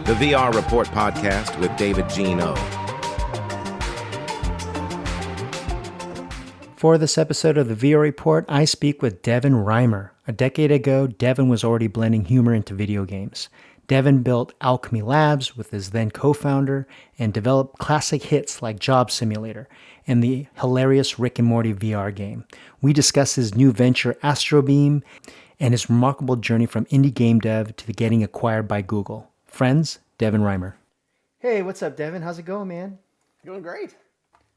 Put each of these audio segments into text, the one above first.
the VR Report podcast with David Jean O. For this episode of the VR Report, I speak with Devin Reimer. A decade ago, Devin was already blending humor into video games. Devin built Owlchemy Labs with his then co-founder and developed classic hits like Job Simiulator and the hilarious Rick and Morty VR game. We discuss his new venture, Astrobeam, and his remarkable journey from indie game dev to the getting acquired by Google. Friends, Devin Reimer. Hey, what's up, Devin? How's it going, man? Going great.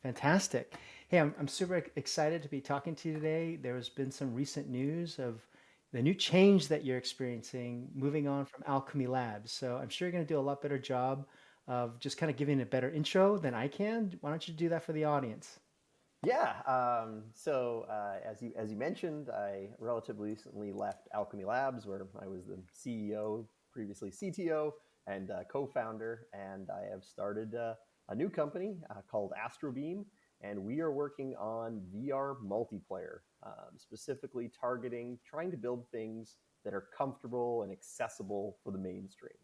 Fantastic. Hey, I'm super excited to be talking to you today. There's been some recent news of the new change that you're experiencing moving on from Owlchemy Labs. So I'm sure you're going to do a lot better job of just kind of giving a better intro than I can. Why don't you do that for the audience? Yeah. As you mentioned, I relatively recently left Owlchemy Labs, where I was the CEO, previously CTO, and co-founder, and I have started a new company called Astrobeam, and we are working on VR multiplayer, specifically trying to build things that are comfortable and accessible for the mainstream.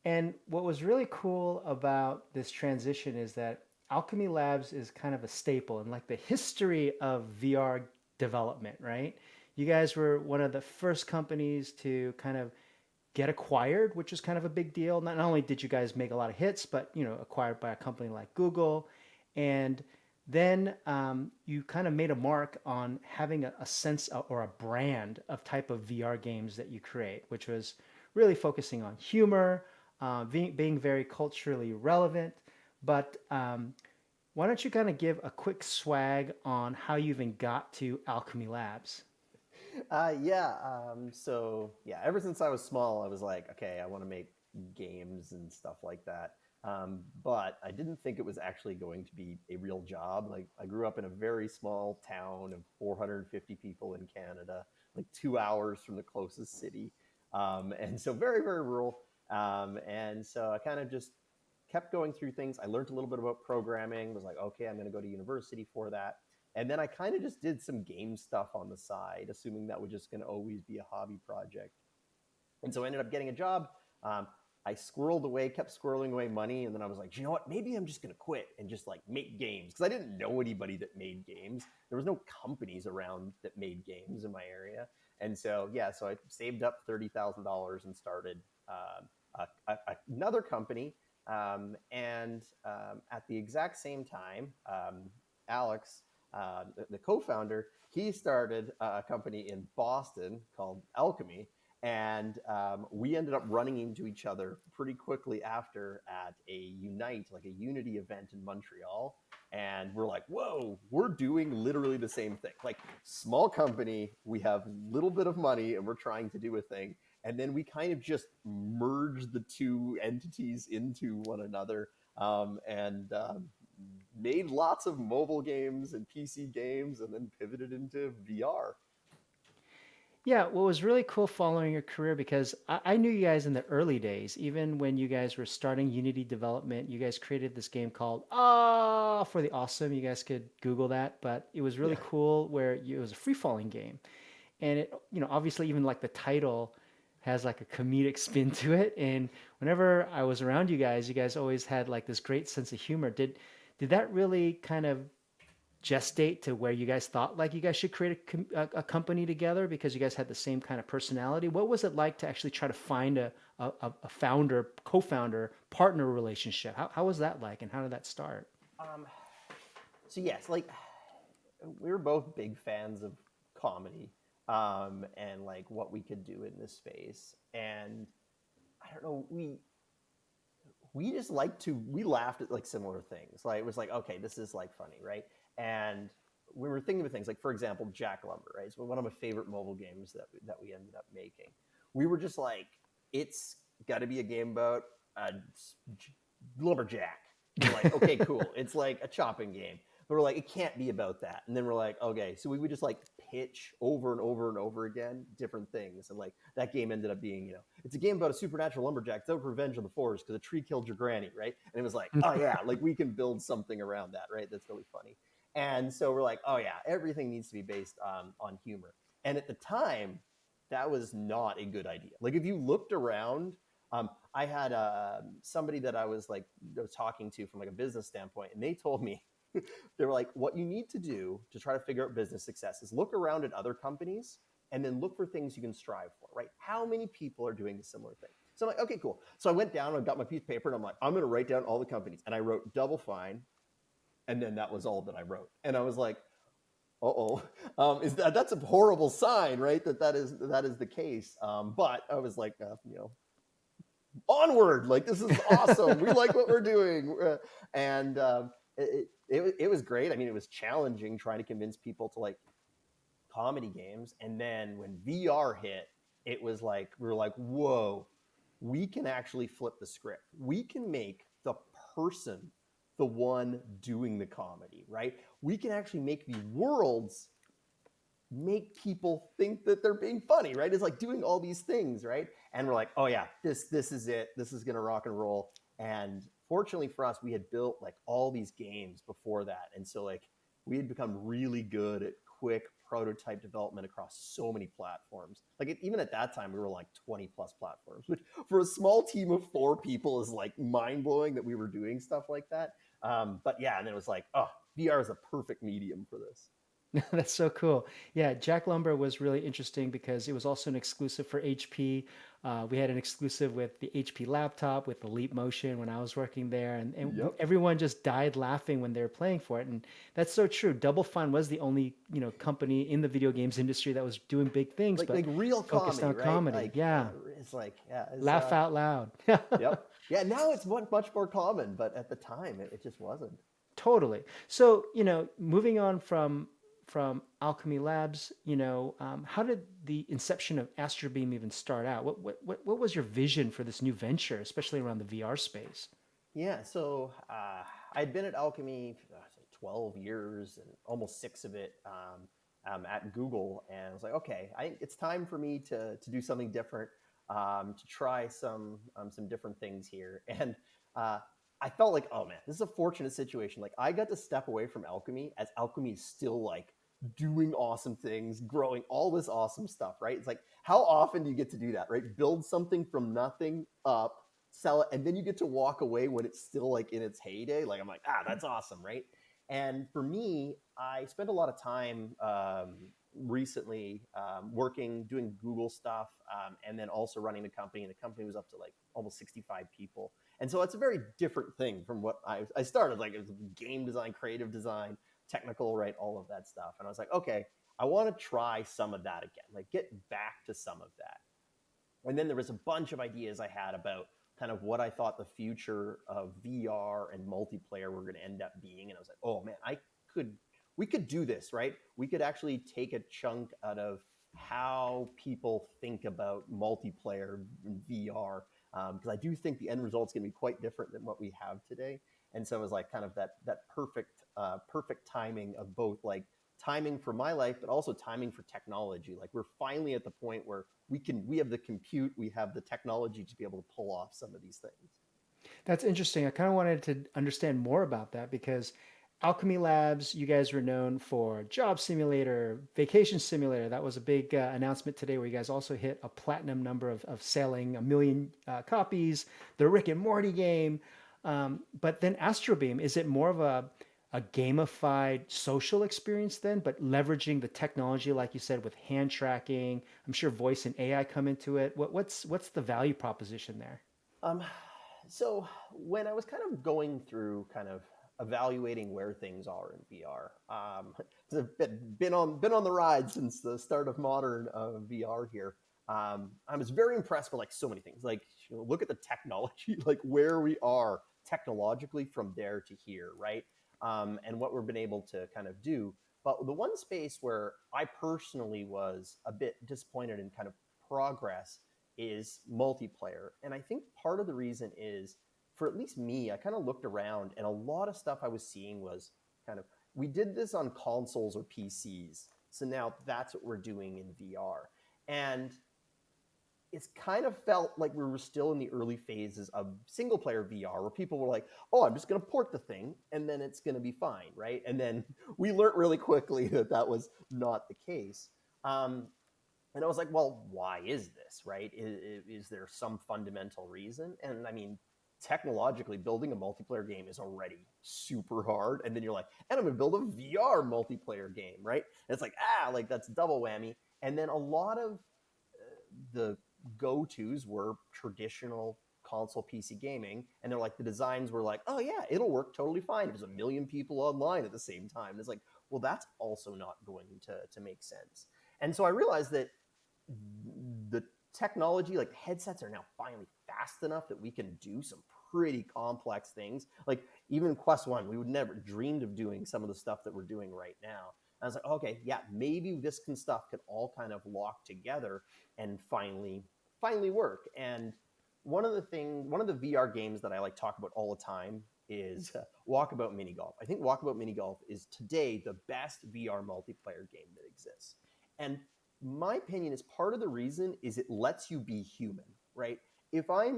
And what was really cool about this transition is that Owlchemy Labs is kind of a staple in like the history of VR development, right? You guys were one of the first companies to kind of get acquired, which is kind of a big deal. Not only did you guys make a lot of hits, but acquired by a company like Google. And then you kind of made a mark on having a sense of, or a brand of type of VR games that you create, which was really focusing on humor, being very culturally relevant. But why don't you kind of give a quick swag on how you even got to Owlchemy Labs? Ever since I was small, I was like, okay, I want to make games and stuff like that. But I didn't think it was actually going to be a real job. Like, I grew up in a very small town of 450 people in Canada, like 2 hours from the closest city. And so very, very rural. And so I kind of just kept going through things. I learned a little bit about programming, was like, okay, I'm going to go to university for that. And then I kind of just did some game stuff on the side, assuming that was just going to always be a hobby project. And so I ended up getting a job. I kept squirreling away money. And then I was like, you know what, maybe I'm just going to quit and just like make games. Because I didn't know anybody that made games. There was no companies around that made games in my area. And so I saved up $30,000 and started another company. At the exact same time, Alex, the co-founder, he started a company in Boston called Owlchemy, and we ended up running into each other pretty quickly after at a Unity event in Montreal. And we're like, whoa, we're doing literally the same thing. Like, small company, we have little bit of money and we're trying to do a thing. And then we kind of just merged the two entities into one another, and made lots of mobile games and PC games, and then pivoted into VR. Yeah, what was really cool following your career, because I knew you guys in the early days, even when you guys were starting Unity development, you guys created this game called for the Awesome. You guys could Google that, but it was really cool where it was a free-falling game. And it, obviously even like the title has like a comedic spin to it. And whenever I was around you guys always had like this great sense of humor. Did that really kind of gestate to where you guys thought like you guys should create a company together because you guys had the same kind of personality? What was it like to actually try to find a founder, co-founder, partner relationship? How was that like, and how did that start? We were both big fans of comedy, and like what we could do in this space. And I don't know, we laughed at like similar things. Like, it was like, okay, this is like funny, right? And we were thinking of things like, for example, Jack Lumber, right? It's one of my favorite mobile games that we ended up making. We were just like, it's got to be a game about a lumberjack. We're like, okay, cool. It's like a chopping game. But we're like, it can't be about that. And then we're like, okay. So we would just like pitch over and over and over again different things. And like that game ended up being, it's a game about a supernatural lumberjack. It's out revenge on the forest because a tree killed your granny, right? And it was like, oh yeah, like we can build something around that, right? That's really funny. And so we're like, oh yeah, everything needs to be based on humor. And at the time, that was not a good idea. Like, if you looked around, I had somebody that I was talking to from like a business standpoint, and they told me they were like, what you need to do to try to figure out business success is look around at other companies and then look for things you can strive for, right? How many people are doing a similar thing? So I'm like, okay, cool. So I went down and I got my piece of paper and I'm like, I'm going to write down all the companies. And I wrote Double Fine. And then that was all that I wrote. And I was like, that's a horrible sign, right? That is the case. But I was like, onward, like this is awesome. We like what we're doing. And it was great. I mean, it was challenging trying to convince people to like comedy games. And then when VR hit, it was like, we were like, whoa, we can actually flip the script. We can make the person the one doing the comedy, right? We can actually make the worlds make people think that they're being funny, right? It's like doing all these things, right? And we're like, oh yeah, this is it. This is gonna rock and roll. And fortunately for us, we had built like all these games before that. And so like we had become really good at quick prototype development across so many platforms. Like even at that time, we were like 20 plus platforms, which for a small team of 4 people is like mind blowing that we were doing stuff like that. But yeah, and then it was like, oh, VR is a perfect medium for this. That's so cool. Yeah, Jack Lumber was really interesting because it was also an exclusive for HP. We had an exclusive with the HP laptop with the Leap Motion when I was working there, and Yep. everyone just died laughing when they were playing for it. And that's so true. Double Fine was the only company in the video games industry that was doing big things, like real focused comedy, on right? comedy. Like, Yeah, it's like it's, laugh out loud. Yep. Yeah. Now it's much more common, but at the time it just wasn't. Totally. So, moving on from Owlchemy Labs, how did the inception of Astrobeam even start out? What was your vision for this new venture, especially around the VR space? Yeah. So I'd been at Owlchemy 12 years and almost 6 of it at Google, and I was like, okay, it's time for me to do something different, to try some different things here, and I felt like, oh man, this is a fortunate situation. Like I got to step away from Owlchemy as Owlchemy is still like doing awesome things, growing all this awesome stuff, right? It's like, how often do you get to do that, right? Build something from nothing up, sell it, and then you get to walk away when it's still like in its heyday. Like I'm like, that's awesome, right? And for me, I spent a lot of time recently doing Google stuff, and then also running the company. And the company was up to like almost 65 people. And so it's a very different thing from what I started. Like it was game design, creative design, technical, right? All of that stuff. And I was like, okay, I want to try some of that again, like get back to some of that. And then there was a bunch of ideas I had about kind of what I thought the future of VR and multiplayer were going to end up being. And I was like, oh man, we could do this, right? We could actually take a chunk out of how people think about multiplayer in VR, because I do think the end result is going to be quite different than what we have today. And so it was like kind of that perfect timing of both like timing for my life, but also timing for technology. Like we're finally at the point where we have the compute, we have the technology to be able to pull off some of these things. That's interesting. I kind of wanted to understand more about that because Owlchemy Labs, you guys were known for Job Simulator, Vacation Simulator. That was a big announcement today where you guys also hit a platinum number of selling 1 million copies, the Rick and Morty game. But then Astrobeam, is it more of a gamified social experience then, but leveraging the technology, like you said, with hand tracking? I'm sure voice and AI come into it. What's the value proposition there? So when I was kind of going through kind of evaluating where things are in VR, I've been on the ride since the start of modern VR here. I was very impressed with like so many things. Like look at the technology, like where we are technologically from there to here, right? And what we've been able to kind of do. But the one space where I personally was a bit disappointed in kind of progress is multiplayer. And I think part of the reason is, for at least me, I kind of looked around and a lot of stuff I was seeing was kind of, we did this on consoles or PCs. So now that's what we're doing in VR. And it's kind of felt like we were still in the early phases of single player VR where people were like, oh, I'm just going to port the thing and then it's going to be fine, right? And then we learned really quickly that that was not the case. And I was like, well, why is this, right? Is there some fundamental reason? And I mean, technologically, building a multiplayer game is already super hard. And then you're like, and I'm going to build a VR multiplayer game, right? And it's like, like that's double whammy. And then a lot of the go-tos were traditional console PC gaming, and they're like, the designs were like, oh yeah, it'll work totally fine if there's a million people online at the same time. And it's like, well, that's also not going to make sense. And so I realized that the technology, like headsets, are now finally fast enough that we can do some pretty complex things. Like even Quest 1, we would never dreamed of doing some of the stuff that we're doing right now. And I was like, okay, yeah, maybe this stuff could all kind of lock together and finally work. And one of the VR games that I like talk about all the time is Walkabout Mini Golf. I think Walkabout Mini Golf is today the best VR multiplayer game that exists. And my opinion is part of the reason is it lets you be human, right? If I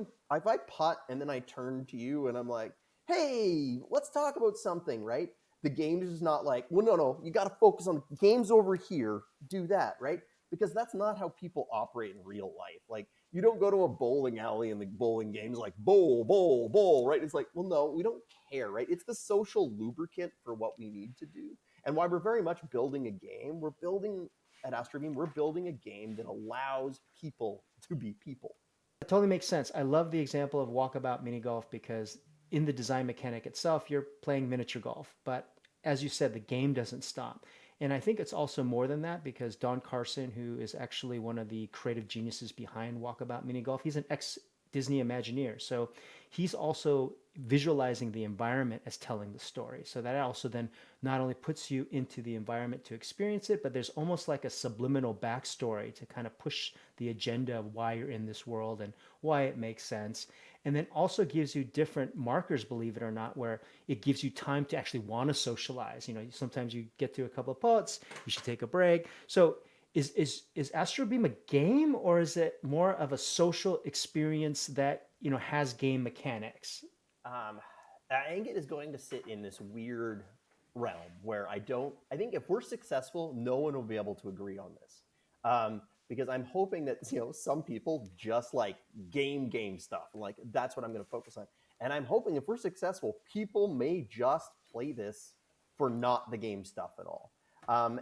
putt and then I turn to you and I'm like, hey, let's talk about something, right? The game is not like, well, no, you got to focus on the game's over here, do that, right? Because that's not how people operate in real life. Like, you don't go to a bowling alley and the bowling game's like, bowl, right? It's like, well, no, we don't care, right? It's the social lubricant for what we need to do. And why we're very much building a game, at Astrobeam, we're building a game that allows people to be people. It totally makes sense. I love the example of Walkabout Mini Golf because in the design mechanic itself, you're playing miniature golf. But as you said, the game doesn't stop. And I think it's also more than that because Don Carson, who is actually one of the creative geniuses behind Walkabout Mini Golf, he's an ex-Disney Imagineer. So he's also visualizing the environment as telling the story. So that also then not only puts you into the environment to experience it, but there's almost like a subliminal backstory to kind of push the agenda of why you're in this world and why it makes sense. And then also gives you different markers, believe it or not, where it gives you time to actually want to socialize. You know, sometimes you get to a couple of putts, you should take a break. So is Astrobeam a game, or is it more of a social experience that, you know, has game mechanics? I think it is going to sit in this weird realm where I think if we're successful, no one will be able to agree on this. Because I'm hoping that, you know, some people just like game stuff. Like, that's what I'm going to focus on. And I'm hoping if we're successful, people may just play this for not the game stuff at all.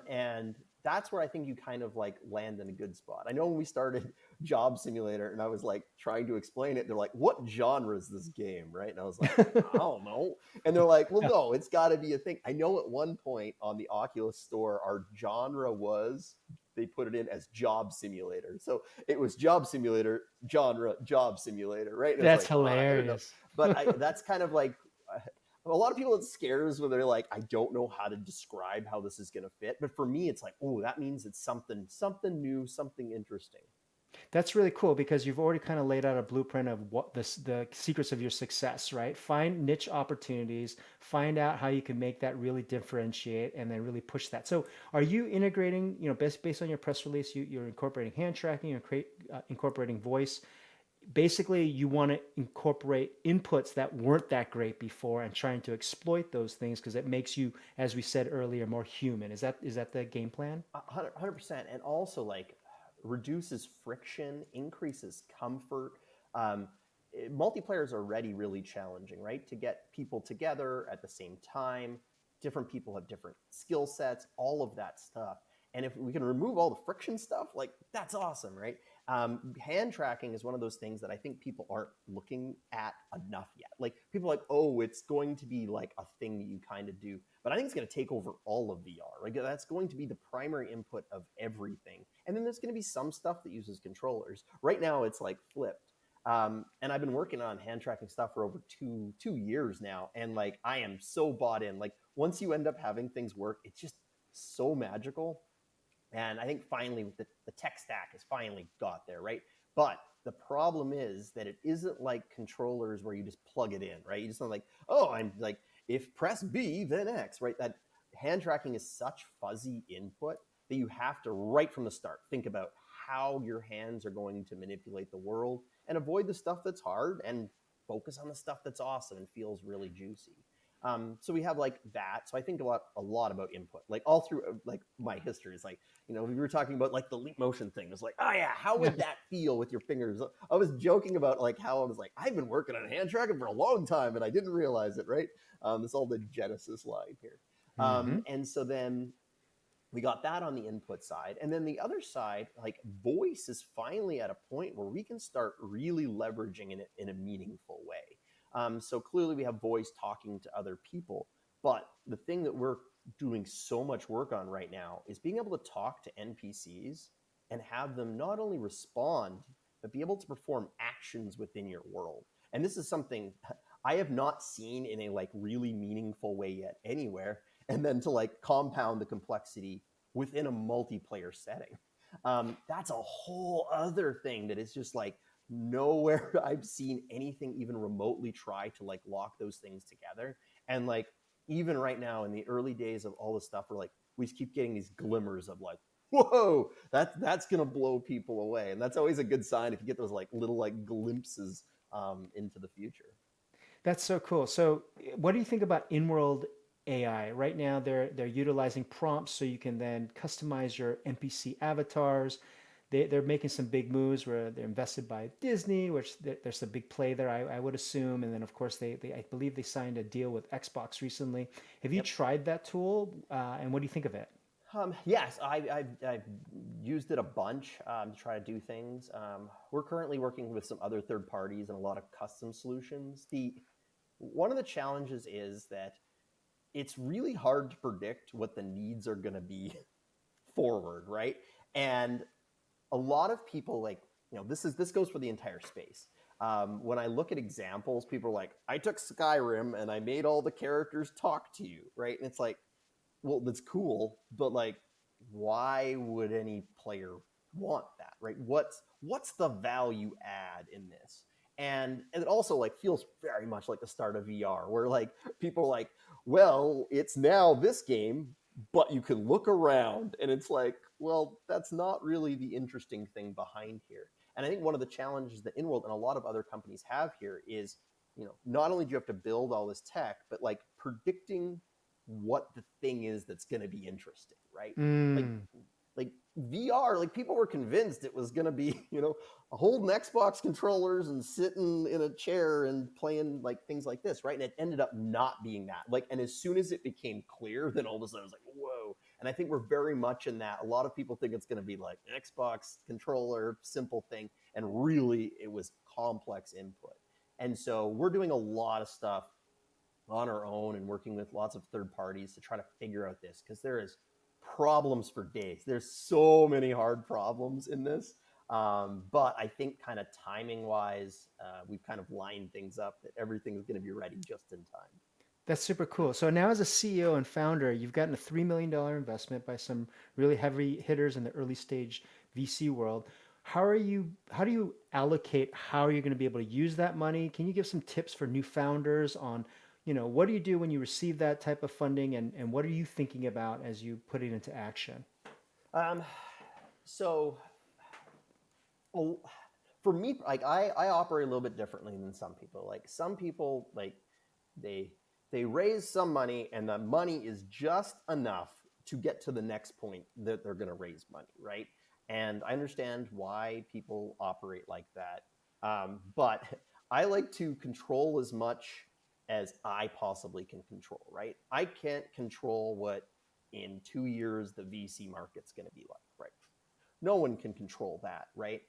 And that's where I think you kind of like land in a good spot. I know when we started Job Simulator and I was like trying to explain it, they're like, what genre is this game, right? And I was like, I don't know. And they're like, well, no, it's got to be a thing. I know at one point on the Oculus store, our genre was, they put it in as Job Simulator. So it was Job Simulator, genre, Job Simulator, right? And That's like, hilarious. But that's kind of like, a lot of people, it scares when they're like, I don't know how to describe how this is going to fit. But for me, it's like, oh, that means it's something new, something interesting. That's really cool because you've already kind of laid out a blueprint of what the secrets of your success, right? Find niche opportunities, find out how you can make that really differentiate, and then really push that. So, are you integrating? You know, based on your press release, you're incorporating hand tracking, you're incorporating voice. Basically, you want to incorporate inputs that weren't that great before, and trying to exploit those things because it makes you, as we said earlier, more human. Is that the game plan? 100%, and also like reduces friction, increases comfort. Multiplayer is already really challenging, right? To get people together at the same time, different people have different skill sets, all of that stuff. And if we can remove all the friction stuff, like, that's awesome, right? Hand tracking is one of those things that I think people aren't looking at enough yet. Like, people are like, oh, it's going to be like a thing that you kind of do. But I think it's going to take over all of VR. Like, that's going to be the primary input of everything. And then there's going to be some stuff that uses controllers. Right now, it's like flipped. And I've been working on hand tracking stuff for over two years now. And like, I am so bought in. Like, once you end up having things work, it's just so magical. And I think finally the tech stack has finally got there, right? But the problem is that it isn't like controllers where you just plug it in, right? You just don't like, oh, I'm like, if press B, then X, right? That hand tracking is such fuzzy input that you have to, right from the start, think about how your hands are going to manipulate the world and avoid the stuff that's hard and focus on the stuff that's awesome and feels really juicy. So we have like that. So I think a lot about input, like all through like my history is like, we were talking about like the leap motion thing. It's like, oh yeah, how would that feel with your fingers? I was joking about like how I was like, I've been working on hand tracking for a long time and I didn't realize it, right? It's all the Genesis line here. Mm-hmm. And so then we got that on the input side. And then the other side, like voice is finally at a point where we can start really leveraging it in a meaningful way. So clearly we have voice talking to other people. But the thing that we're doing so much work on right now is being able to talk to NPCs and have them not only respond, but be able to perform actions within your world. And this is something I have not seen in a like really meaningful way yet anywhere. And then to like compound the complexity within a multiplayer setting. That's a whole other thing that is just like nowhere I've seen anything even remotely try to like lock those things together. And like even right now in the early days of all this stuff, we keep getting these glimmers of like, whoa, that's gonna blow people away. And that's always a good sign if you get those like little like glimpses into the future. That's so cool. So, what do you think about Inworld AI? Right now, they're utilizing prompts so you can then customize your NPC avatars. They're making some big moves where they're invested by Disney, which there's a big play there, I would assume. And then, of course, they I believe they signed a deal with Xbox recently. Have you Yep. tried that tool? And what do you think of it? Yes, I've used it a bunch to try to do things. We're currently working with some other third parties and a lot of custom solutions. One of the challenges is that it's really hard to predict what the needs are going to be forward, right? And a lot of people this goes for the entire space. When I look at examples, people are like, I took Skyrim and I made all the characters talk to you, right? And it's like, well, that's cool, but like, why would any player want that, right? What's the value add in this? And it also like feels very much like the start of VR, where like people are like, well, it's now this game, but you can look around, and it's like, well, that's not really the interesting thing behind here. And I think one of the challenges that Inworld and a lot of other companies have here is, not only do you have to build all this tech, but like predicting what the thing is that's going to be interesting, right? Like, Mm. like VR, like people were convinced it was going to be, holding Xbox controllers and sitting in a chair and playing like things like this, right? And it ended up not being that. Like, and as soon as it became clear, then all of a sudden I was like, whoa. And I think we're very much in that. A lot of people think it's going to be like an Xbox controller, simple thing. And really, it was complex input. And so we're doing a lot of stuff on our own and working with lots of third parties to try to figure out this, because there is problems for days. There's so many hard problems in this. But I think kind of timing wise, we've kind of lined things up that everything's going to be ready just in time. That's super cool. So now as a CEO and founder, you've gotten a $3 million investment by some really heavy hitters in the early stage VC world. How do you allocate how you're going to be able to use that money? Can you give some tips for new founders on, what do you do when you receive that type of funding, and what are you thinking about as you put it into action? So for me, like I operate a little bit differently than some people. Like some people, like they raise some money and the money is just enough to get to the next point that they're going to raise money, right? And I understand why people operate like that. But I like to control as much as I possibly can control, right? I can't control what in 2 years the VC market's going to be like, right? No one can control that, right?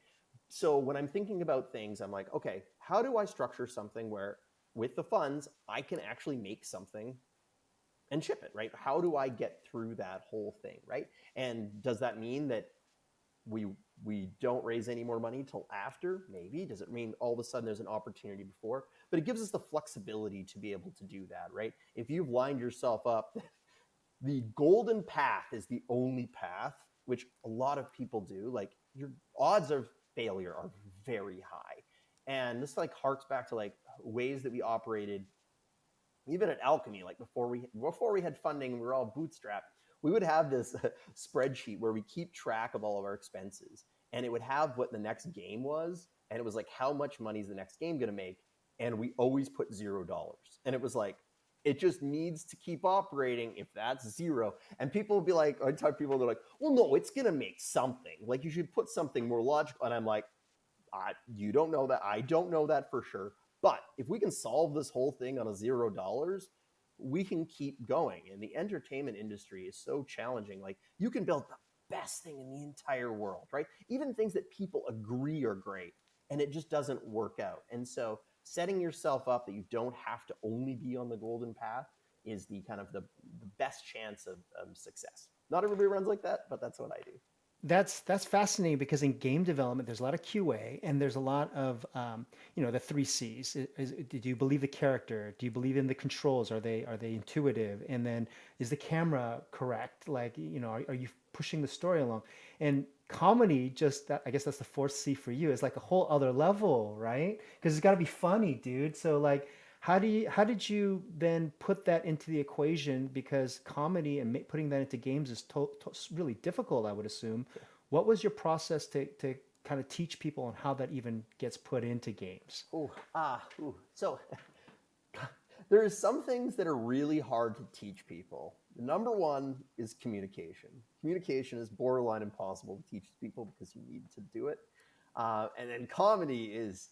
So when I'm thinking about things, I'm like, okay, how do I structure something where with the funds, I can actually make something and ship it, right? How do I get through that whole thing, right? And does that mean that we don't raise any more money till after? Maybe. Does it mean all of a sudden there's an opportunity before? But it gives us the flexibility to be able to do that, right? If you've lined yourself up, the golden path is the only path, which a lot of people do. Like your odds of failure are very high. And this like harks back to like ways that we operated even at Owlchemy, like before we had funding, we were all bootstrapped. We would have this spreadsheet where we keep track of all of our expenses, and it would have what the next game was, and it was like how much money is the next game going to make, and we always put $0, and it was like, It just needs to keep operating if that's zero. And people will be like, I talk to people, they're like, well, no, it's going to make something. Like, you should put something more logical. And I'm like, you don't know that. I don't know that for sure. But if we can solve this whole thing on a $0, we can keep going. And the entertainment industry is so challenging. Like, you can build the best thing in the entire world, right? Even things that people agree are great, and it just doesn't work out. And so setting yourself up that you don't have to only be on the golden path is the kind of the best chance of success. Not everybody runs like that, but that's what I do. That's fascinating, because in game development, there's a lot of QA, and there's a lot of the three C's. Do you believe the character? Do you believe in the controls? Are they intuitive? And then, is the camera correct? Like, are you pushing the story along? And comedy, just that, I guess that's the fourth C for you, is like a whole other level, right? Because it's got to be funny, dude. So like, how did you then put that into the equation? Because comedy and putting that into games is really difficult, I would assume. What was your process to kind of teach people on how that even gets put into games? So there's some things that are really hard to teach people. Number one is communication. Communication is borderline impossible to teach people because you need to do it. And then comedy is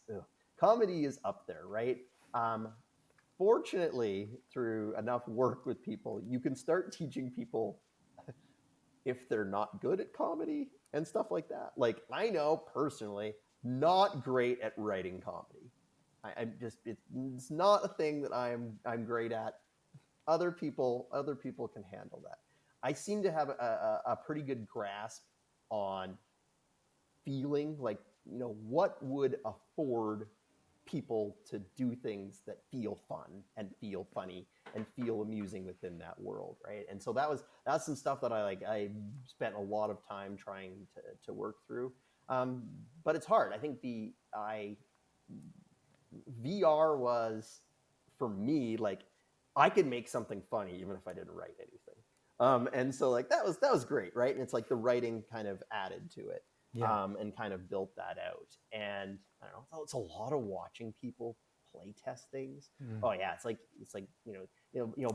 up there, right? Fortunately, through enough work with people, you can start teaching people if they're not good at comedy and stuff like that. Like, I know personally, not great at writing comedy. It's not a thing that I'm great at. Other people can handle that. I seem to have a pretty good grasp on feeling, like, what would afford people to do things that feel fun and feel funny and feel amusing within that world, right? And so that's some stuff that I spent a lot of time trying to work through. But it's hard. I think VR was, for me, like, I could make something funny even if I didn't write anything. And so, like, that was great, right? And it's like the writing kind of added to it. Yeah. And kind of built that out. And I don't know, it's a lot of watching people play test things. Oh yeah, it's like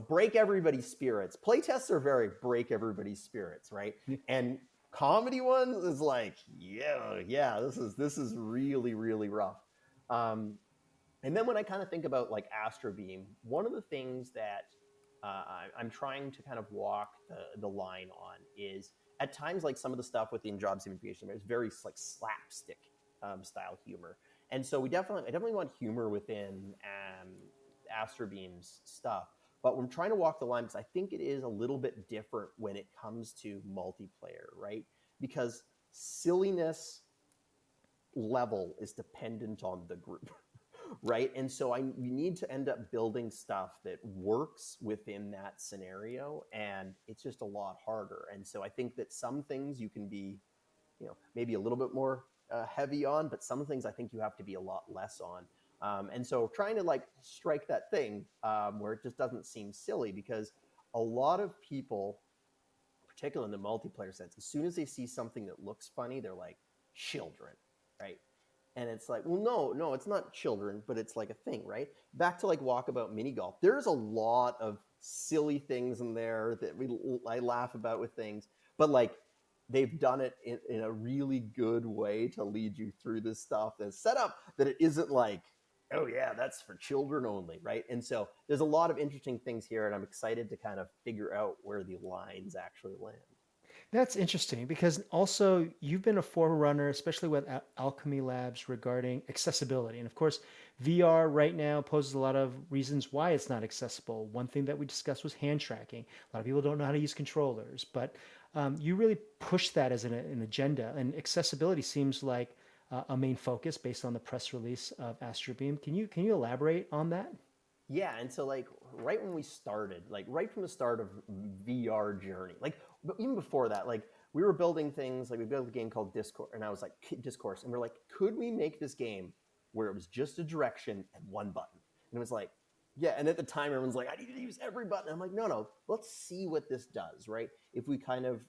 break everybody's spirits. Play tests are very break everybody's spirits, right? And comedy ones is like, yeah, this is really, really rough. And then when I kind of think about like Astrobeam, one of the things that I'm trying to kind of walk the line on is, at times, like, some of the stuff within Job Simiulator is very like slapstick style humor, and so I definitely want humor within Astrobeam's stuff. But we're trying to walk the line, because I think it is a little bit different when it comes to multiplayer, right? Because silliness level is dependent on the group. Right. And so we need to end up building stuff that works within that scenario. And it's just a lot harder. And so I think that some things you can be, maybe a little bit more heavy on, but some things I think you have to be a lot less on. And so trying to like strike that thing where it just doesn't seem silly, because a lot of people, particularly in the multiplayer sense, as soon as they see something that looks funny, they're like, children, right? And it's like, well, no, it's not children, but it's like a thing, right? Back to like Walkabout mini golf. There's a lot of silly things in there that I laugh about with things, but like, they've done it in a really good way to lead you through this stuff that's set up that it isn't like, oh yeah, that's for children only, right? And so there's a lot of interesting things here, and I'm excited to kind of figure out where the lines actually land. That's interesting, because also you've been a forerunner, especially with Owlchemy Labs, regarding accessibility. And of course, VR right now poses a lot of reasons why it's not accessible. One thing that we discussed was hand tracking. A lot of people don't know how to use controllers, but you really push that as an agenda. And accessibility seems like a main focus based on the press release of Astrobeam. Can you elaborate on that? Yeah, and so like right when we started, like right from the start of VR journey, like but even before that, like we were building things, like we built a game called Discourse, and I was like, Discourse, and we're like, could we make this game where it was just a direction and one button? And it was like, yeah, and at the time everyone's like, I need to use every button. I'm like, no, let's see what this does, right? If we kind of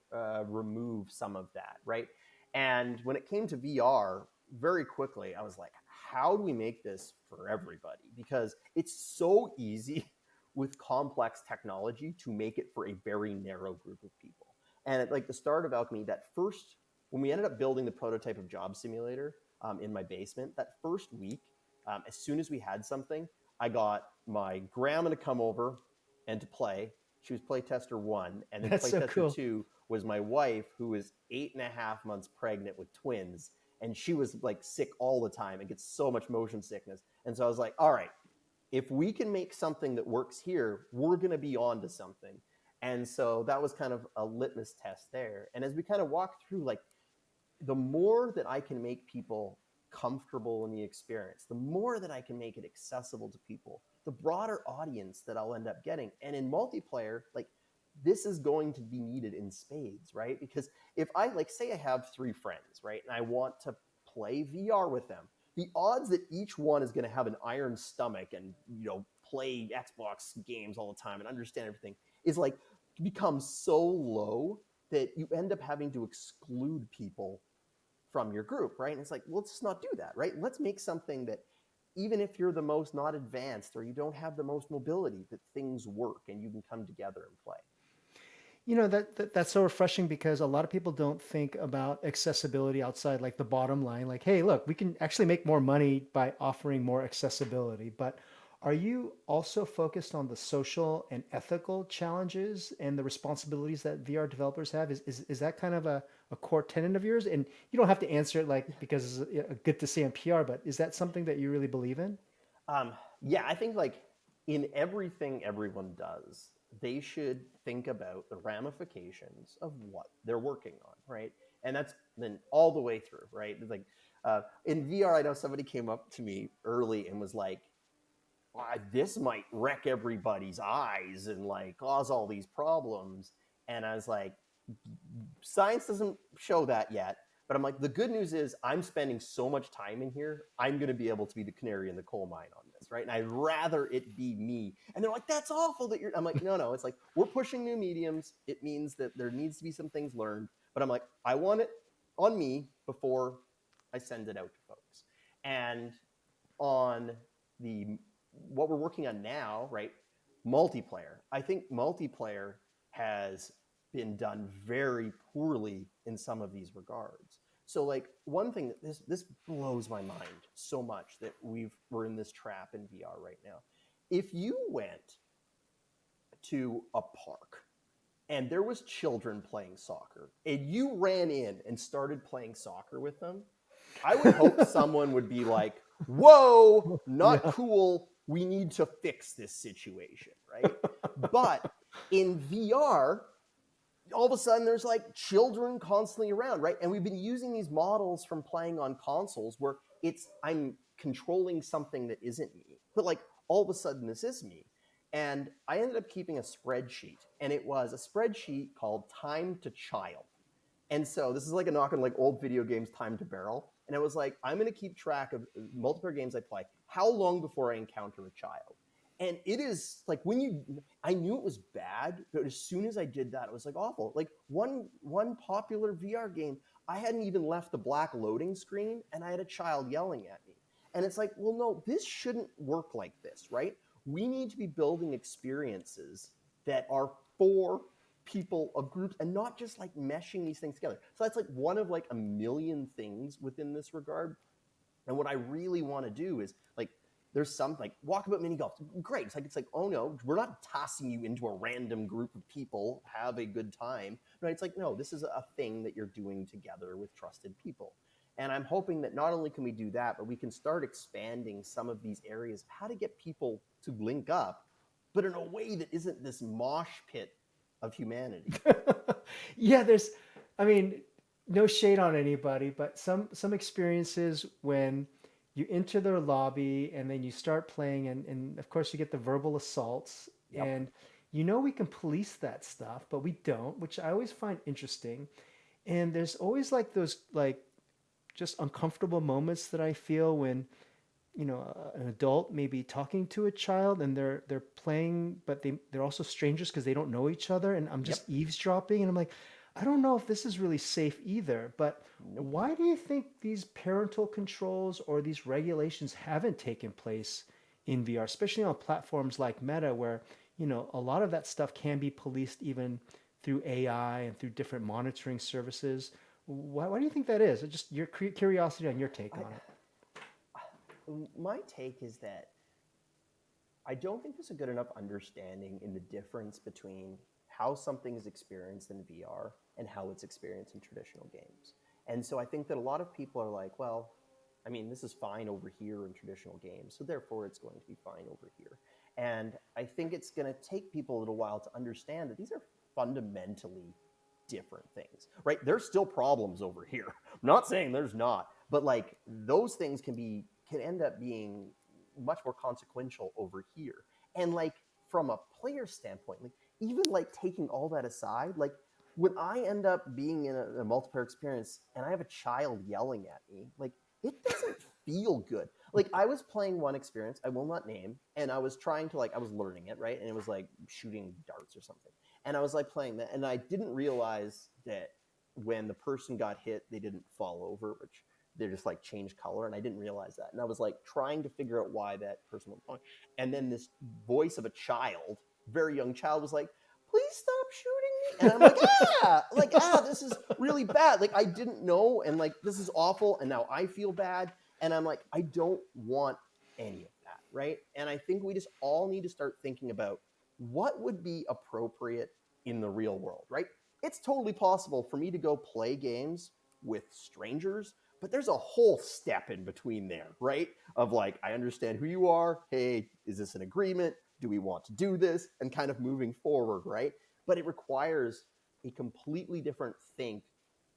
remove some of that, right? And when it came to VR, very quickly, I was like, how do we make this for everybody? Because it's so easy with complex technology to make it for a very narrow group of people. And at like the start of Owlchemy, when we ended up building the prototype of Job Simulator in my basement, that first week, as soon as we had something, I got my grandma to come over and to play. She was playtester 1, and then That's so playtester cool. 2 was my wife, who was 8.5 months pregnant with twins, and she was like sick all the time and gets so much motion sickness. And so I was like, all right, if we can make something that works here, we're going to be on to something. And so that was kind of a litmus test there. And as we kind of walked through, like, the more that I can make people comfortable in the experience, the more that I can make it accessible to people, the broader audience that I'll end up getting. And in multiplayer, like, this is going to be needed in spades, right? Because if I, like, say I have 3 friends, right, and I want to play VR with them, the odds that each one is going to have an iron stomach and, play Xbox games all the time and understand everything is like becomes so low that you end up having to exclude people from your group, right? And it's like, well, let's just not do that, right? Let's make something that even if you're the most not advanced or you don't have the most mobility, that things work and you can come together and play. That's so refreshing because a lot of people don't think about accessibility outside like the bottom line. Like, hey, look, we can actually make more money by offering more accessibility. But are you also focused on the social and ethical challenges and the responsibilities that VR developers have? Is that kind of a core tenet of yours? And you don't have to answer it like because it's good to say on PR, but is that something that you really believe in? Yeah, I think like in everything everyone does, they should think about the ramifications of what they're working on, right? And that's then all the way through, right? Like in VR, I know somebody came up to me early and was like, this might wreck everybody's eyes and like cause all these problems. And I was like, science doesn't show that yet. But I'm like, the good news is I'm spending so much time in here, I'm going to be able to be the canary in the coal mine on this, right? And I'd rather it be me. And they're like, that's awful that you're... I'm like, no, it's like, we're pushing new mediums. It means that there needs to be some things learned. But I'm like, I want it on me before I send it out to folks. And on what we're working on now, right? Multiplayer. I think multiplayer has been done very poorly in some of these regards. So like one thing that this blows my mind so much that we're in this trap in VR right now. If you went to a park and there was children playing soccer and you ran in and started playing soccer with them, I would hope someone would be like, whoa, not cool. We need to fix this situation, right? But in VR, all of a sudden there's like children constantly around, right? And we've been using these models from playing on consoles where I'm controlling something that isn't me, but like all of a sudden this is me. And I ended up keeping a spreadsheet, and it was a spreadsheet called Time to Child. And so this is like a knock on like old video games, Time to Barrel. And it was like, I'm going to keep track of multiplayer games I play, how long before I encounter a child. And it is like I knew it was bad, but as soon as I did that, it was like awful. Like one popular VR game, I hadn't even left the black loading screen and I had a child yelling at me. And it's like, well, no, this shouldn't work like this, right? We need to be building experiences that are for people of groups and not just like meshing these things together. So that's like one of like a million things within this regard. And what I really want to do is like, there's some like Walkabout mini golf. Great. It's like, oh no, we're not tossing you into a random group of people. Have a good time. Right? It's like, no, this is a thing that you're doing together with trusted people. And I'm hoping that not only can we do that, but we can start expanding some of these areas of how to get people to link up, but in a way that isn't this mosh pit of humanity. Yeah, no shade on anybody, but some experiences when you enter their lobby and then you start playing and of course you get the verbal assaults. Yep. And we can police that stuff, but we don't, which I always find interesting. And there's always like those like just uncomfortable moments that I feel when an adult may be talking to a child and they're playing, but they're also strangers because they don't know each other, and I'm just eavesdropping, and I'm like, I don't know if this is really safe either. But why do you think these parental controls or these regulations haven't taken place in VR, especially on platforms like Meta, where a lot of that stuff can be policed even through AI and through different monitoring services. Why do you think that is? Just your curiosity on your take on it. My take is that I don't think there's a good enough understanding in the difference between how something is experienced in VR and how it's experienced in traditional games. And so I think that a lot of people are like, well, I mean, this is fine over here in traditional games, so therefore it's going to be fine over here. And I think it's going to take people a little while to understand that these are fundamentally different things, right? There's still problems over here. I'm not saying there's not, but like those things can end up being much more consequential over here. And like from a player standpoint, like even like taking all that aside, like when I end up being in a multiplayer experience and I have a child yelling at me, like it doesn't feel good. Like I was playing one experience, I will not name, and I was trying to I was learning it, right? And it was like shooting darts or something. And I was like playing that, and I didn't realize that when the person got hit, they didn't fall over, which they just like changed color, and I didn't realize that. And I was like trying to figure out why that person was falling. And then this voice of a child, very young child, was like, "Please stop shooting me." And I'm like, this is really bad. Like I didn't know, and like this is awful, and now I feel bad. And I'm like, I don't want any of that, right? And I think we just all need to start thinking about what would be appropriate in the real world, right? It's totally possible for me to go play games with strangers, but there's a whole step in between there, right? Of like, I understand who you are. Hey, is this an agreement? Do we want to do this? And kind of moving forward, right? But it requires a completely different think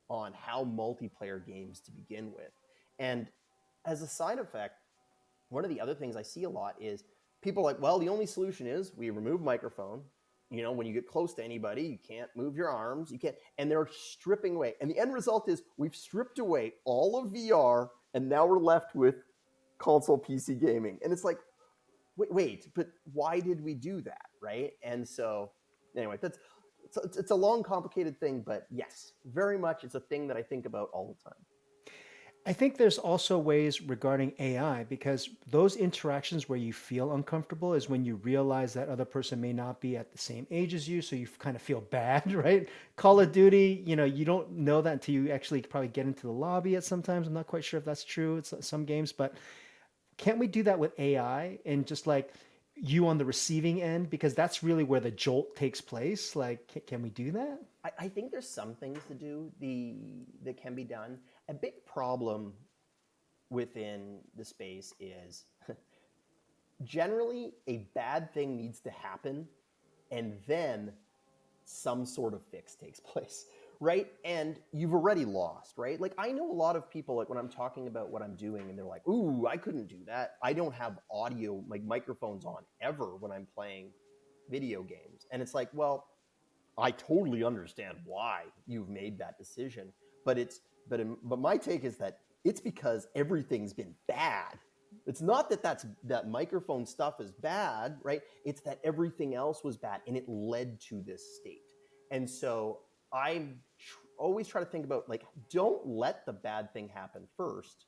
on how multiplayer games to begin with. And as a side effect, one of the other things I see a lot is people are like, well, the only solution is we remove microphone. You know, when you get close to anybody, you can't move your arms. You can't, and they're stripping away. And the end result is we've stripped away all of VR, and now we're left with console PC gaming. And it's like, wait, but why did we do that, right? And so, anyway, it's a long, complicated thing, but yes, very much it's a thing that I think about all the time. I think there's also ways regarding AI, because those interactions where you feel uncomfortable is when you realize that other person may not be at the same age as you, so you kind of feel bad, right? Call of Duty, you don't know that until you actually probably get into the lobby at sometimes. I'm not quite sure if that's true. It's some games, but can't we do that with AI and just like you on the receiving end? Because that's really where the jolt takes place. Like, can we do that? I think there's some things to do that can be done. A big problem within the space is generally a bad thing needs to happen and then some sort of fix takes place, right? And you've already lost, right? Like I know a lot of people, like when I'm talking about what I'm doing and they're like, ooh, I couldn't do that. I don't have audio, like microphones on ever when I'm playing video games. And it's like, well, I totally understand why you've made that decision, but my take is that it's because everything's been bad. It's not that microphone stuff is bad, right? It's that everything else was bad and it led to this state. And so I always try to think about like, don't let the bad thing happen first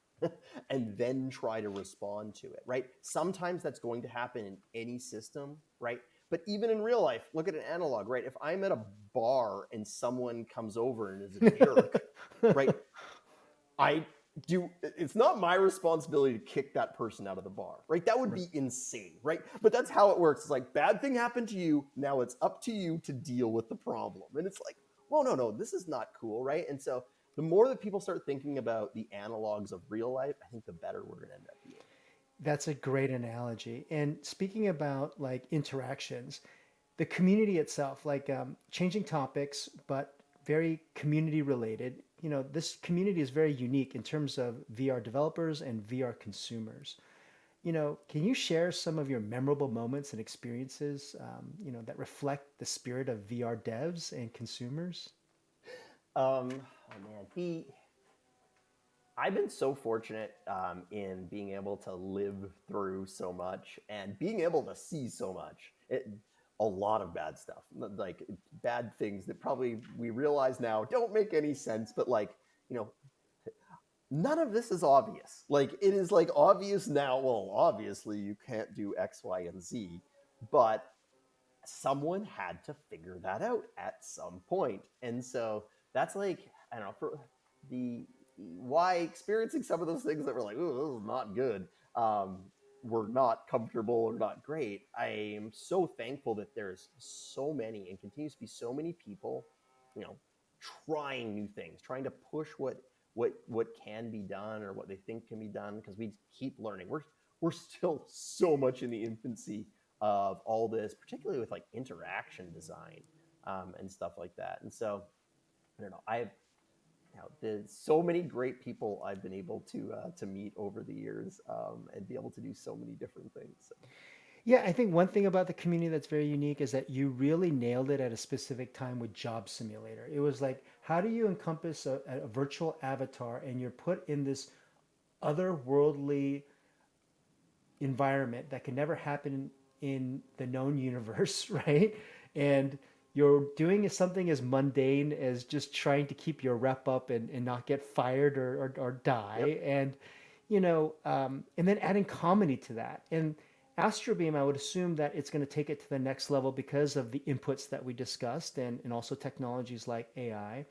and then try to respond to it, right? Sometimes that's going to happen in any system, right? But even in real life, look at an analog, right? If I'm at a bar and someone comes over and is a jerk, right? It's not my responsibility to kick that person out of the bar, right? That would be insane, right? But that's how it works. It's like, bad thing happened to you. Now it's up to you to deal with the problem. And it's like, well, no, this is not cool, right? And so the more that people start thinking about the analogs of real life, I think the better we're going to end up being. That's a great analogy. And speaking about like interactions, the community itself, like changing topics, but very community related. This community is very unique in terms of VR developers and VR consumers. Can you share some of your memorable moments and experiences, that reflect the spirit of VR devs and consumers? Oh man, I've been so fortunate in being able to live through so much and being able to see so much. A lot of bad stuff, like bad things that probably we realize now don't make any sense, but like, none of this is obvious. Like it is like obvious now. Well, obviously you can't do X, Y, and Z, but someone had to figure that out at some point. And so that's like, I don't know, for the why experiencing some of those things that were like, oh, this is not good, were not comfortable or not great. I am so thankful that there's so many and continues to be so many people, you know, trying new things, trying to push what can be done or what they think can be done, because we keep learning. We're still so much in the infancy of all this, particularly with like interaction design and stuff like that. And so I don't know. There's so many great people I've been able to meet over the years and be able to do so many different things. So. Yeah, I think one thing about the community that's very unique is that you really nailed it at a specific time with Job Simulator. It was like, how do you encompass a virtual avatar and you're put in this otherworldly environment that can never happen in the known universe, right? And you're doing something as mundane as just trying to keep your rep up and not get fired or die. Yep. And, and then adding comedy to that. And Astrobeam, I would assume that it's going to take it to the next level because of the inputs that we discussed and also technologies like AI.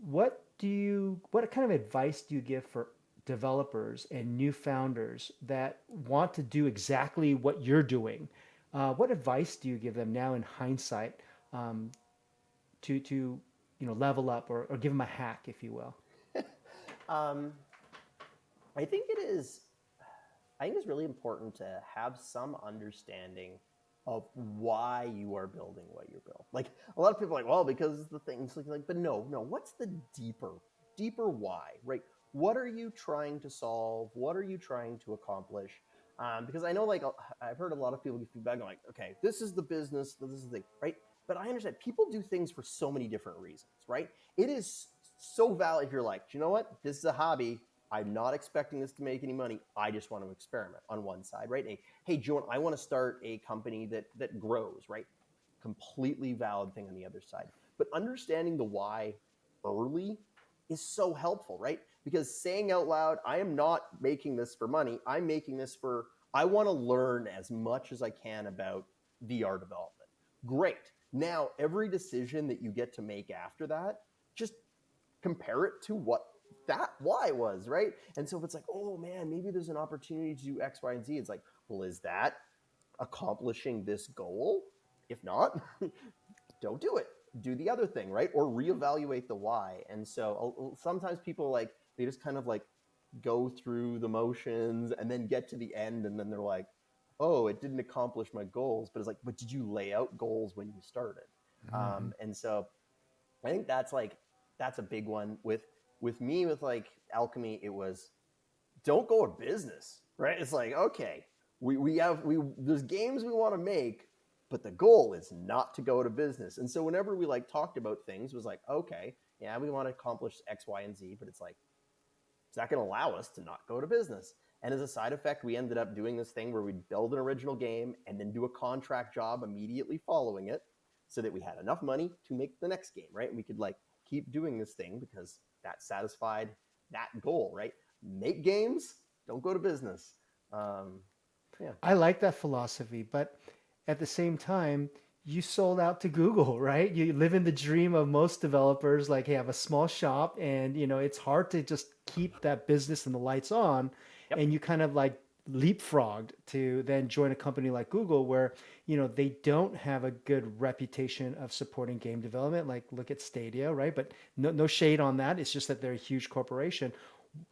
What kind of advice do you give for developers and new founders that want to do exactly what you're doing? What advice do you give them now in hindsight to level up or give them a hack, if you will? I think it's really important to have some understanding of why you are building what you're building. Like a lot of people are like, well, because the things like, but no, what's the deeper why, right? What are you trying to solve? What are you trying to accomplish? Because I know, like, I've heard a lot of people give feedback like, okay, this is the business, this is the thing, right? But I understand people do things for so many different reasons, right? It is so valid if you're like, you know what? This is a hobby. I'm not expecting this to make any money. I just want to experiment on one side, right? And, hey, Joan, I want to start a company that grows, right? Completely valid thing on the other side. But understanding the why early is so helpful, right? Because saying out loud, I am not making this for money. I'm making this I want to learn as much as I can about VR development. Great. Now, every decision that you get to make after that, just compare it to what that why was, right? And so if it's like, oh man, maybe there's an opportunity to do X, Y, and Z, it's like, well, is that accomplishing this goal? If not, don't do it. Do the other thing, right? Or reevaluate the why. And so sometimes people they just kind of like go through the motions and then get to the end and then they're like, oh, it didn't accomplish my goals. But it's like, but did you lay out goals when you started? Mm-hmm. And so I think that's a big one. With me, with like Owlchemy, it was don't go to business, right? It's like, okay, there's games we want to make, but the goal is not to go to business. And so whenever we talked about things, it was like, okay, yeah, we want to accomplish X, Y, and Z, but it's like, it's not going to allow us to not go to business. And as a side effect, we ended up doing this thing where we'd build an original game and then do a contract job immediately following it so that we had enough money to make the next game, right? And we could keep doing this thing because that satisfied that goal, right? Make games, don't go to business. Yeah. I like that philosophy, but at the same time, you sold out to Google, right? You live in the dream of most developers, like, hey, I have a small shop and, it's hard to just keep that business and the lights on. Yep. And you kind of leapfrogged to then join a company like Google where, they don't have a good reputation of supporting game development. Like look at Stadia, right? But no shade on that. It's just that they're a huge corporation.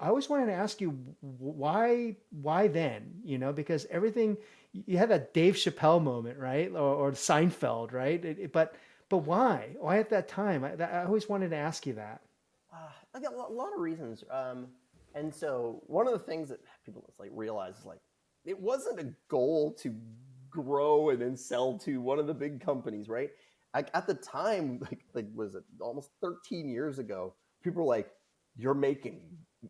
I always wanted to ask you why then, because everything, you had that Dave Chappelle moment, right? Or Seinfeld, right? But why at that time? I always wanted to ask you that. I got a lot of reasons. And so one of the things that people realize is it wasn't a goal to grow and then sell to one of the big companies, right? At the time, was it almost 13 years ago? People were like, "You're making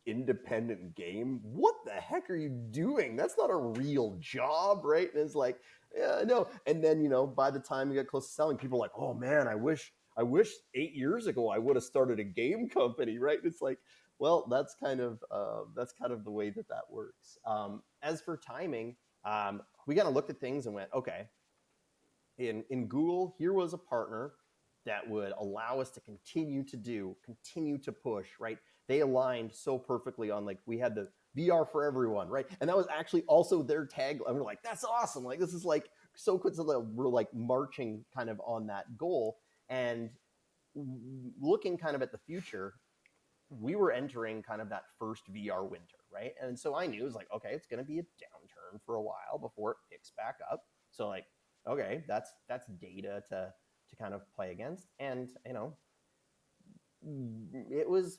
independent game? What the heck are you doing? That's not a real job, right?" And it's like, yeah, no. And then by the time you get close to selling, people are like, "Oh man, I wish 8 years ago I would have started a game company," right? It's like, well, that's kind of the way that works. As for timing, we kind of looked at things and went, okay, in Google, here was a partner that would allow us to continue to push, right? They aligned so perfectly on, like, we had the VR for everyone, right? And that was actually also their tag. And we're like, that's awesome. Like, this is like so cool. So we're like marching kind of on that goal. And looking kind of at the future, we were entering kind of that first VR winter, right? And so I knew it was like, okay, it's going to be a downturn for a while before it picks back up. So like, okay, that's data to kind of play against. And, you know, it was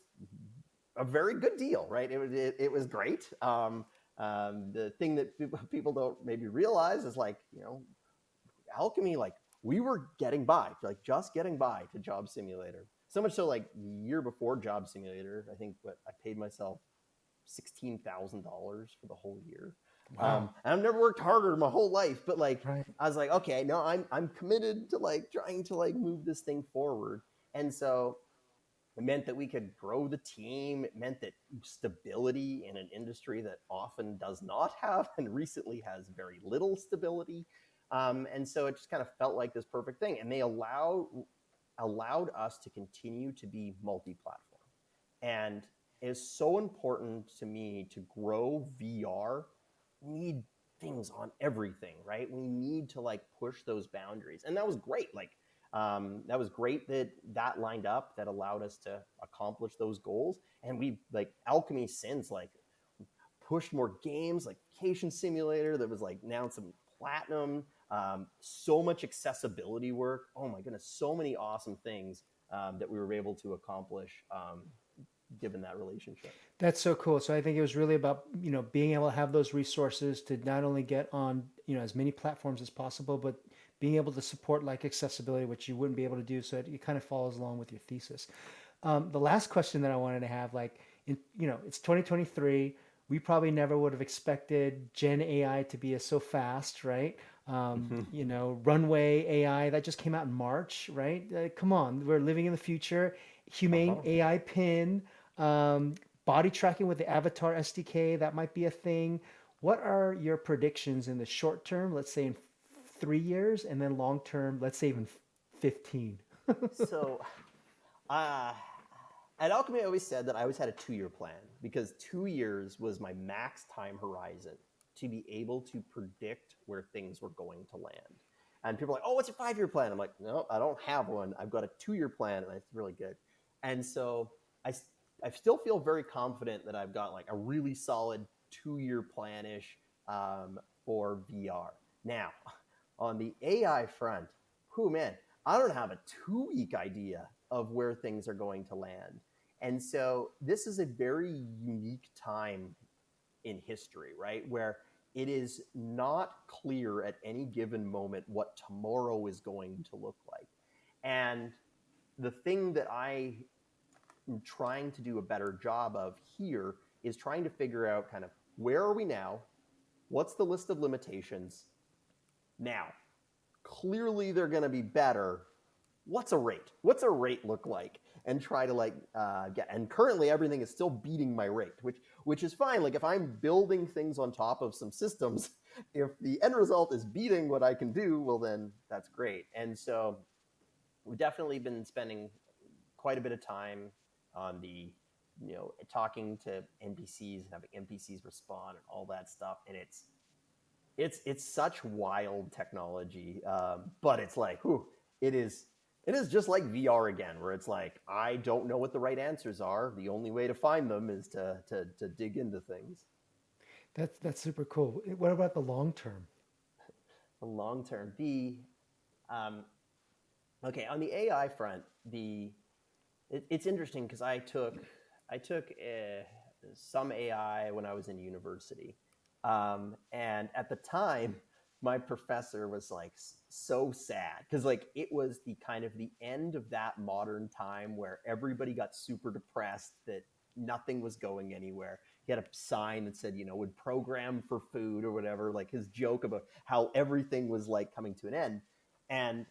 a very good deal, right? It was great. The thing that people don't maybe realize is, like, you know, Owlchemy, like, we were getting by, like just getting by to Job Simulator. So much so, like, the year before Job Simulator, I think I paid myself $16,000 for the whole year. Wow. And I've never worked harder my whole life, but like, Right. I was like, okay, no, I'm committed to like trying to like move this thing forward. And so it meant that we could grow the team. It meant that stability in an industry that often does not have and recently has very little stability. And so it just kind of felt like this perfect thing. And they allowed us to continue to be multi-platform. And it's so important to me to grow VR. We need things on everything, right? We need to like push those boundaries. And that was great. Like, that was great that lined up, that allowed us to accomplish those goals. And we, like, Owlchemy since, like, pushed more games, like Vacation Simulator that was like now some platinum, so much accessibility work. Oh my goodness, so many awesome things that we were able to accomplish given that relationship. That's so cool. So I think it was really about, you know, being able to have those resources to not only get on, you know, as many platforms as possible, but being able to support like accessibility, which you wouldn't be able to do. So it kind of follows along with your thesis. The last question that I wanted to have, like, you know, it's 2023. We probably never would have expected Gen AI to be so fast, right? You know, Runway AI, that just came out in March, right? Come on, we're living in the future. Humane AI pin, body tracking with the Avatar SDK, that might be a thing. What are your predictions in the short term, let's say in 3 years, and then long term, let's say even 15? So, at Owlchemy, I always said that I always had a 2-year plan, because 2 years was my max time horizon to be able to predict where things were going to land. And people are like, oh, what's your 5-year plan? I'm like, no, I don't have one. I've got a 2-year plan, and it's really good. And so I still feel very confident that I've got like a really solid 2-year plan-ish for VR. Now, on the AI front, man, I don't have a 2-week idea of where things are going to land. And so this is a very unique time in history, right? Where it is not clear at any given moment what tomorrow is going to look like. And the thing that I am trying to do a better job of here is trying to figure out kind of, where are we now? What's the list of limitations? Now, clearly they're going to be better. What's a rate? What's a rate look like? And try to like get. And currently everything is still beating my rate, which is fine. Like, if I'm building things on top of some systems, if the end result is beating what I can do, well, then that's great. And so we've definitely been spending quite a bit of time on the, you know, talking to NPCs and having NPCs respond and all that stuff. And it's such wild technology, but it's like, it is just like VR again, where it's like, I don't know what the right answers are. The only way to find them is to dig into things. That's super cool. What about the long term? The long term, okay, on the AI front, it's interesting because I took some AI when I was in university, and at the time, my professor was like so sad, because like it was the kind of the end of that modern time where everybody got super depressed that nothing was going anywhere. He had a sign that said, you know, would program for food or whatever, like his joke about how everything was like coming to an end. And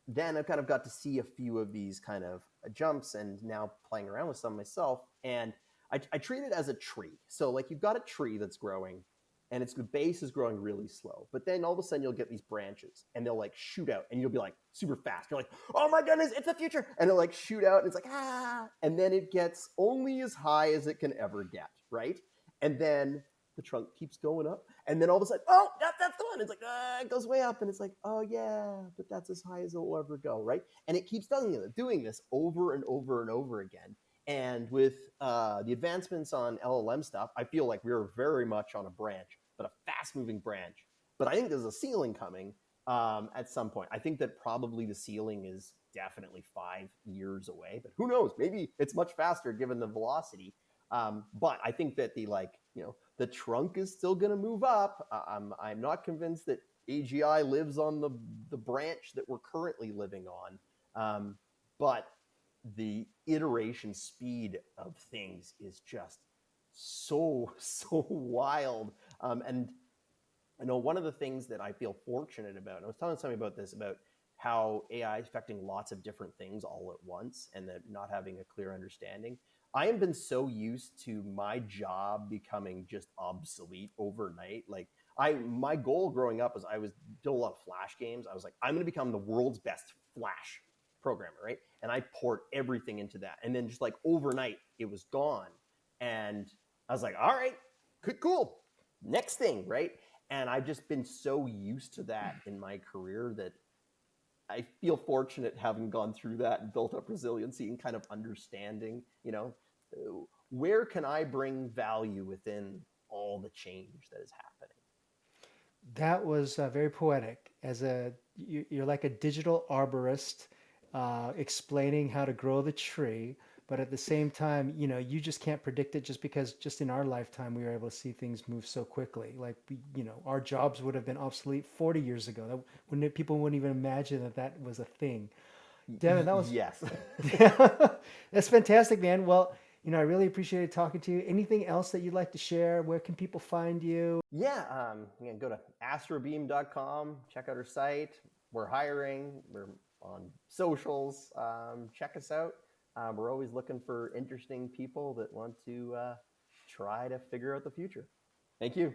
then I kind of got to see a few of these kind of jumps, and now playing around with some myself. And I treat it as a tree. So like, you've got a tree that's growing, and the base is growing really slow. But then all of a sudden you'll get these branches and they'll like shoot out and you'll be like super fast. You're like, oh my goodness, it's the future. And it'll like shoot out and it's like, ah. And then it gets only as high as it can ever get, right? And then the trunk keeps going up. And then all of a sudden, oh, that's the one. It's like, it goes way up. And it's like, oh yeah, but that's as high as it will ever go, right? And it keeps doing this over and over and over again. And with the advancements on LLM stuff, I feel like we're very much on a branch, but a fast-moving branch. But I think there's a ceiling coming at some point. I think that probably the ceiling is definitely 5 years away, but who knows? Maybe it's much faster given the velocity. But I think that the trunk is still going to move up. I'm not convinced that AGI lives on the branch that we're currently living on. But the iteration speed of things is just so wild. And I know one of the things that I feel fortunate about, and I was telling somebody about this, about how AI is affecting lots of different things all at once and that not having a clear understanding. I have been so used to my job becoming just obsolete overnight. Like my goal growing up was I was doing a lot of Flash games. I was like, I'm going to become the world's best Flash programmer, right? And I poured everything into that. And then just like overnight, it was gone. And I was like, all right, cool. Next thing, right? And I've just been so used to that in my career that I feel fortunate having gone through that and built up resiliency and kind of understanding, where can I bring value within all the change that is happening? That was very poetic. You're like a digital arborist explaining how to grow the tree, but at the same time, you just can't predict it just because just in our lifetime we were able to see things move so quickly. Like our jobs would have been obsolete 40 years ago. People wouldn't even imagine that was a thing. Devin, that was yes. That's fantastic, man. Well, I really appreciated talking to you. Anything else that you'd like to share? Where can people find you? Yeah, go to astrobeam.com, check out our site. We're hiring. We're on socials. Check us out. We're always looking for interesting people that want to try to figure out the future. Thank you.